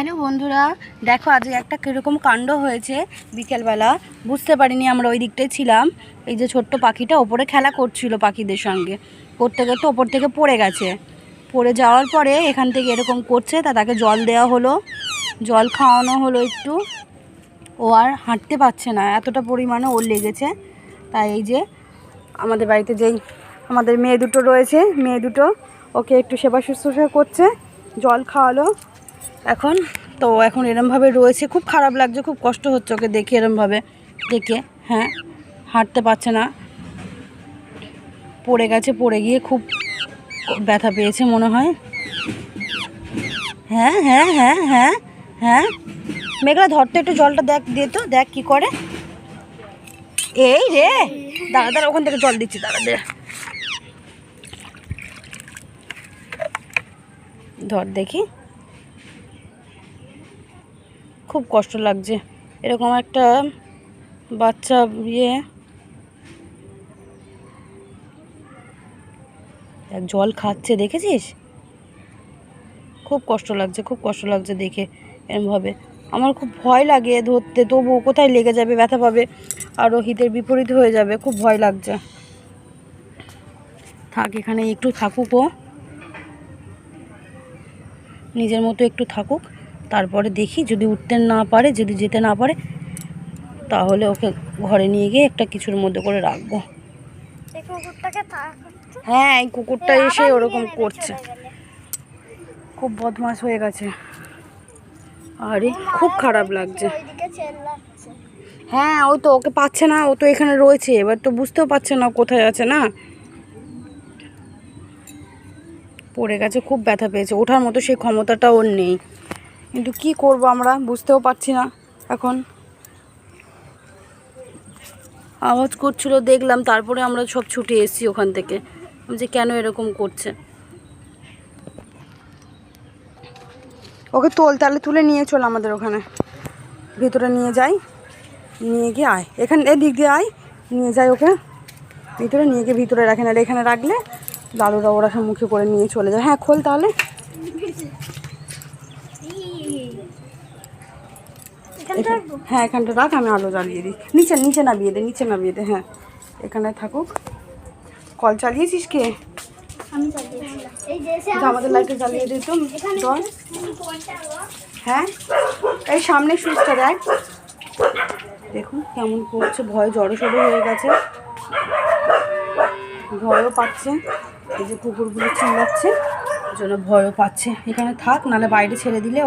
Hello বন্ধুরা, দেখো আজকে একটা কীরকম কাণ্ড হয়েছে। বিকেলবেলা বুঝতে পারিনি, আমরা ওই দিকটায় ছিলাম। এই যে ছোট্ট পাখিটা ওপরে খেলা করছিল পাখিদের সঙ্গে, করতে করতে ওপর থেকে পড়ে গেছে। পড়ে যাওয়ার পরে এখান থেকে এরকম করছে, তাকে জল দেওয়া হলো, জল খাওয়ানো হলো একটু। ও আর হাঁটতে পারছে না, এতটা পরিমাণে ওর লেগেছে। তাই এই যে আমাদের বাড়িতে যেই আমাদের মেয়ে দুটো রয়েছে, মেয়ে দুটো ওকে একটু সেবা শুশ্রূষা করছে, জল খাওয়ালো। এখন এরমভাবে রয়েছে, খুব খারাপ লাগছে, খুব কষ্ট হচ্ছে ওকে দেখে, এরমভাবে দেখে। হ্যাঁ, হাঁটতে পারছে না, পড়ে গেছে, পড়ে গিয়ে খুব ব্যথা পেয়েছে মনে হয়। হ্যাঁ হ্যাঁ হ্যাঁ হ্যাঁ হ্যাঁ, মেঘলা ধরতে একটু জলটা দেখ, দিয়ে তো দেখ কি করে। এই রে, দাঁড়া দাঁড়া, ওখান থেকে জল দিচ্ছি, দাঁড়া দে, ধর দেখি। খুব কষ্ট লাগছে, এরকম একটা বাচ্চা জল খাচ্ছে, দেখেছিস? খুব কষ্ট লাগছে, খুব কষ্ট লাগছে দেখে এরমভাবে। আমার খুব ভয় লাগে ধরতে, তবু কোথায় লেগে যাবে, ব্যথা পাবে, আরও হিতের বিপরীত হয়ে যাবে, খুব ভয় লাগছে। থাক, এখানে একটু থাকুক, ও নিজের মতো একটু থাকুক, তারপরে দেখি যদি উঠতে না পারে, যদি যেতে না পারে, তাহলে ওকে ঘরে নিয়ে গিয়ে একটা কিছুর মধ্যে করে রাখবো। হ্যাঁ, এই কুকুরটা এসে ওরকম করছে, খুব বদমাশ হয়ে গেছে। আরে খুব খারাপ লাগছে। হ্যাঁ, ও তো ওকে পাচ্ছে না, ও তো এখানে রয়েছে, এবার তো বুঝতেও পারছে না কোথায় আছে। না, পড়ে গেছে, খুব ব্যথা পেয়েছে, ওঠার মতো সেই ক্ষমতাটা ওর নেই। কিন্তু কি করব আমরা, বুঝতেও পারছি না। এখন আওয়াজ করছিল, দেখলাম, তারপরে আমরা সব ছুটে এসেছি ওখান থেকে, যে কেন এরকম করছে। ওকে তাহলে তুলে নিয়ে চল আমাদের ওখানে, ভিতরে নিয়ে যাই, নিয়ে গিয়ে আয়, এদিক দিয়ে আয়, নিয়ে যাই ওকে ভিতরে, নিয়ে গিয়ে ভিতরে রাখেন, আর এখানে রাখলে লালুরা ওরা সব মুখে করে নিয়ে চলে যায়। হ্যাঁ, খোল তাহলে। হ্যাঁ, এখানটা রাখ, আমি আলো জ্বালিয়ে দিই, নিচে নামিয়ে দে। হ্যাঁ, এখানে থাকুক। কল চালিয়েছিস কে? আমাদের লাইটে জ্বালিয়ে দিত। হ্যাঁ, এই সামনে সুইচটা দেখ, দেখুন কেমন করছে, ভয় জড়ো সড়ো হয়ে গেছে, ভয়ও পাচ্ছে। এই যে কুকুরগুলো চিল্লাচ্ছে, ওই জন্য ভয়ও পাচ্ছে। এখানে থাক, নাহলে বাইরে ছেড়ে দিলে